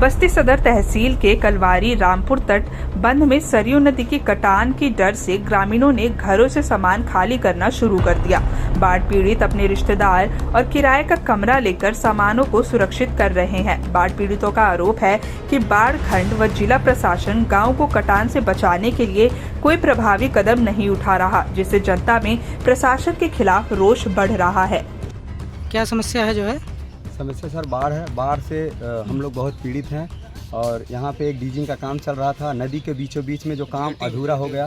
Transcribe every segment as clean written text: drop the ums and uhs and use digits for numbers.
बस्ती सदर तहसील के कलवारी रामपुर तट बंध में सरयू नदी की कटान की डर से ग्रामीणों ने घरों से सामान खाली करना शुरू कर दिया। बाढ़ पीड़ित अपने रिश्तेदार और किराए का कमरा लेकर सामानों को सुरक्षित कर रहे हैं। बाढ़ पीड़ितों का आरोप है कि बाढ़ खंड व जिला प्रशासन गांव को कटान से बचाने के लिए कोई प्रभावी कदम नहीं उठा रहा, जिससे जनता में प्रशासन के खिलाफ रोष बढ़ रहा है। क्या समस्या है? जो है समस्या सर बाढ़ है। बाढ़ से हम लोग बहुत पीड़ित हैं और यहाँ पे एक डीजिंग का काम चल रहा था। नदी के बीचों बीच में जो काम अधूरा हो गया,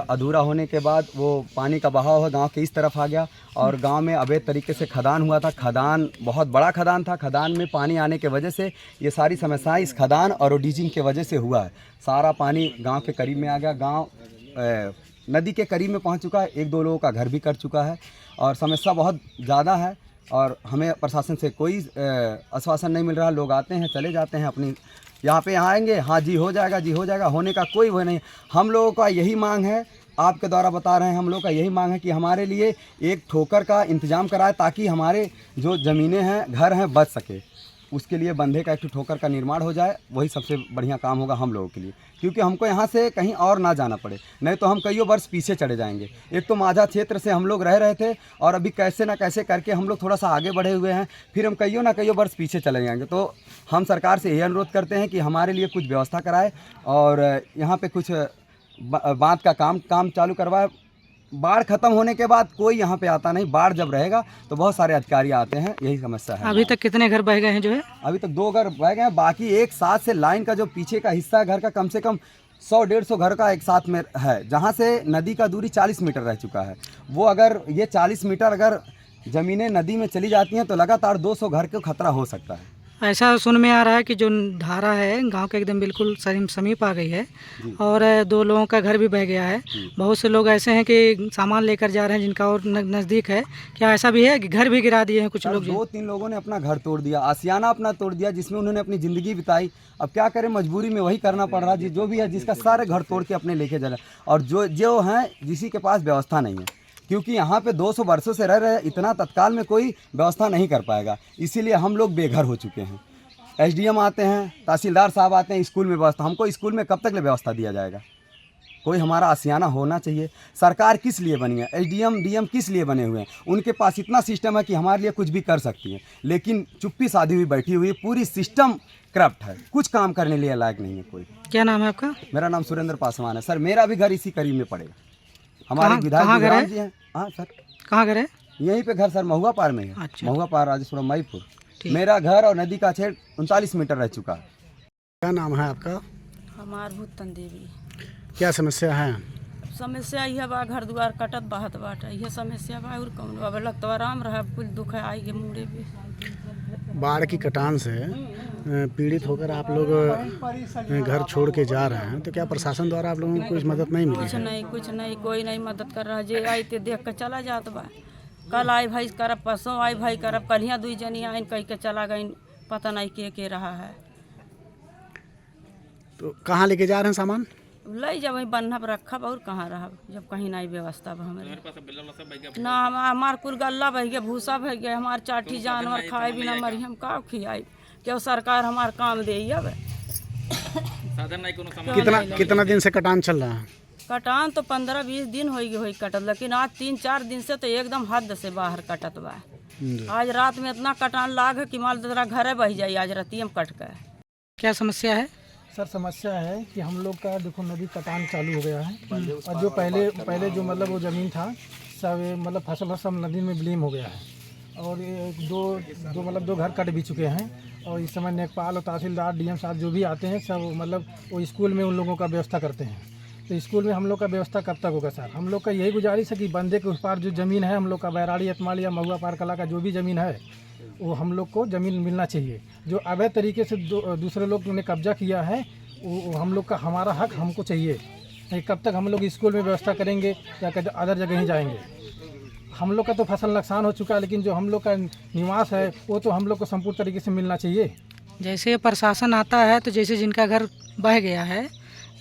अधूरा होने के बाद वो पानी का बहाव है गांव के इस तरफ आ गया और गांव में अवैध तरीके से खदान हुआ था। खदान बहुत बड़ा खदान था। खदान में पानी आने के वजह से ये सारी समस्याएं इस खदान और डीजिंग के वजह से हुआ है। सारा पानी गाँव के करीब में आ गया, गाँव नदी के करीब में पहुँच चुका है। एक दो लोगों का घर भी कट चुका है और समस्या बहुत ज़्यादा है और हमें प्रशासन से कोई आश्वासन नहीं मिल रहा। लोग आते हैं चले जाते हैं, अपनी यहाँ आएंगे, हाँ जी हो जाएगा, होने का कोई वो नहीं। हम लोगों का यही मांग है, आपके द्वारा बता रहे हैं, हम लोग का यही मांग है कि हमारे लिए एक ठोकर का इंतज़ाम कराए ताकि हमारे जो ज़मीनें हैं, घर हैं, बच सके। उसके लिए बंधे का एक ठोकर का निर्माण हो जाए, वही सबसे बढ़िया काम होगा हम लोगों के लिए, क्योंकि हमको यहाँ से कहीं और ना जाना पड़े, नहीं तो हम कईयों वर्ष पीछे चले जाएंगे। एक तो माझा क्षेत्र से हम लोग रह रहे थे और अभी कैसे ना कैसे करके हम लोग थोड़ा सा आगे बढ़े हुए हैं, फिर हम कईयों ना कईयों वर्ष पीछे चले जाएंगे। तो हम सरकार से यही अनुरोध करते हैं कि हमारे लिए कुछ व्यवस्था कराए और यहाँ पर कुछ बांध का काम चालू करवाए। बाढ़ खत्म होने के बाद कोई यहाँ पे आता नहीं, बाढ़ जब रहेगा तो बहुत सारे अधिकारी आते हैं, यही समस्या है। अभी तक कितने घर बह गए हैं? जो है अभी तक 2 घर बह गए हैं, बाकी एक साथ से लाइन का जो पीछे का हिस्सा घर का कम से कम 100-150 घर का एक साथ में है, जहाँ से नदी का दूरी 40 मीटर रह चुका है। वो अगर ये 40 मीटर अगर ज़मीनें नदी में चली जाती हैं तो लगातार 200 घर को खतरा हो सकता है। ऐसा सुन में आ रहा है कि जो धारा है गांव के एकदम बिल्कुल समीप आ गई है और 2 लोगों का घर भी बह गया है। बहुत से लोग ऐसे हैं कि सामान लेकर जा रहे हैं जिनका और नज़दीक है। क्या ऐसा भी है कि घर भी गिरा दिए हैं कुछ लोग? 2-3 लोगों ने अपना घर तोड़ दिया, आशियाना अपना तोड़ दिया, जिसमें उन्होंने अपनी ज़िंदगी बिताई। अब क्या करें, मजबूरी में वही करना पड़ रहा है। जो भी है, जिसका सारे घर तोड़ के अपने लेके जा रहे हैं और जो हैं जिसी के पास व्यवस्था नहीं है, क्योंकि यहाँ पे 200 वर्षों से रह रहे हैं, इतना तत्काल में कोई व्यवस्था नहीं कर पाएगा। इसीलिए हम लोग बेघर हो चुके हैं। एसडीएम आते हैं, तहसीलदार साहब आते हैं, स्कूल में व्यवस्था, हमको स्कूल में कब तक व्यवस्था दिया जाएगा? कोई हमारा आशियाना होना चाहिए। सरकार किस लिए बनी है? एसडीएम डीएम किस लिए बने हुए हैं? उनके पास इतना सिस्टम है कि हमारे लिए कुछ भी कर सकती है, लेकिन चुप्पी साधी हुई बैठी हुई, पूरी सिस्टम करप्ट है, कुछ काम करने लिए लायक नहीं है कोई। क्या नाम है आपका? मेरा नाम सुरेंद्र पासवान है सर। मेरा भी घर इसी करीब में पड़ेगा। हमारे विधायक जी हैं। हाँ सर। कहाँ घर है? यहीं पे घर सर, महुआ पार में है। अच्छा। महुआ पार, राजेश्वरम, माईपुर। मेरा घर और नदी का छेद 39 मीटर रह चुका है। क्या नाम है आपका? हमार भूतन देवी। क्या समस्या है? समस्या यह बा, घर द्वार कटत बहत बाटे, यह समस्या बा। और कौन अब लगता आराम रहा, कुछ दुख है आई के मुड़े पे। बाढ़ की कटान से पीड़ित होकर आप लोग घर छोड़ के जा रहे हैं, तो क्या प्रशासन द्वारा आप लोगों को कुछ मदद नहीं मिली? कुछ नहीं, कोई नहीं मदद कर रहा। जे आई ते देख कर चला जात बा। कल आई भाई करब, परसों आई भाई करब, कलियाँ 2 जनी आइन कह के चला गई, पता नहीं के रहा है। तो कहाँ लेके जा रहे हैं सामान? ले जब वही बन्हब रखब और कहाँ रहब, जब कहीं नहीं व्यवस्था बा हमारे ना। हमार कुल गल्ला बह गया, भूसा बह गया, हमार 4 जानवर खाए बिना मरी, हम का खियाई? क्यों सरकार हमार काम दे? अब कितना दिन से कटान चल रहा है? कटान तो 15-20 दिन हो गई कटत, लेकिन आज 3-4 दिन से तो एकदम हद से बाहर कटत बा। आज रात में इतना कटान लाग है कि माल तेरा घरे बह जाए, आज राती में कट गए। क्या समस्या है? सर समस्या है कि हम लोग का देखो नदी कटान चालू हो गया है और जो पहले जो मतलब वो ज़मीन था सब मतलब फसल सब नदी में विलीन हो गया है और दो घर कट भी चुके हैं। और इस समय नेकपाल और तहसीलदार डीएम साहब जो भी आते हैं सब मतलब वो स्कूल में उन लोगों का व्यवस्था करते हैं। तो स्कूल में हम लोग का व्यवस्था कब तक होगा सर? हम लोग का यही गुजारिश है कि बंदे के उस पार जो ज़मीन है हम लोग का बैराड़ी अतमाल या महुआ पार कला का जो भी ज़मीन है वो हम लोग को ज़मीन मिलना चाहिए। जो अवैध तरीके से दूसरे लोग ने कब्जा किया है वो हम लोग का हमारा हक हमको चाहिए। नहीं कब तक हम लोग स्कूल में व्यवस्था करेंगे या अदर जगह ही जाएंगे? हम लोग का तो फसल नुकसान हो चुका है, लेकिन जो हम लोग का निवास है वो तो हम लोग को संपूर्ण तरीके से मिलना चाहिए। जैसे प्रशासन आता है तो जैसे जिनका घर बह गया है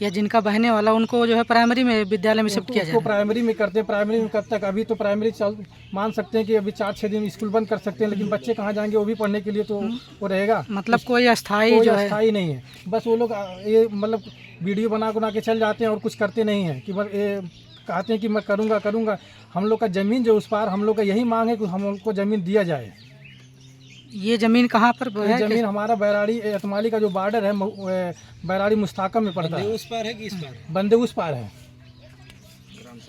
या जिनका बहने वाला उनको जो है प्राइमरी में विद्यालय में शिफ्ट किया उसको जाए? प्राइमरी में करते हैं। प्राइमरी में कब तक? अभी तो प्राइमरी चल मान सकते हैं कि अभी 4-6 दिन स्कूल बंद कर सकते हैं, लेकिन बच्चे कहाँ जाएंगे वो भी पढ़ने के लिए, तो वो रहेगा। मतलब कोई अस्थाई कोई जो है अस्थाई नहीं है। बस वो लोग ये मतलब वीडियो बना के चल जाते हैं और कुछ करते नहीं हैं कि बस ये कहते हैं कि मैं करूँगा। हम लोग का ज़मीन जो उस पार, हम लोग का यही मांग है कि हम लोग को ज़मीन दिया जाए। ये ज़मीन कहाँ पर ये है? ज़मीन हमारा बैराड़ी एतमाली का जो बॉर्डर है बैराड़ी मुस्ताकम में पड़ता है। उस पार है कि इस पार? बंदे उस पार है।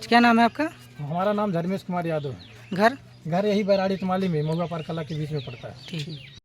क्या नाम है आपका? हमारा नाम धर्मेश कुमार यादव है। घर? घर यही बैराड़ी एतमाली में महुआ पार कला के बीच में पड़ता है। ठीक है।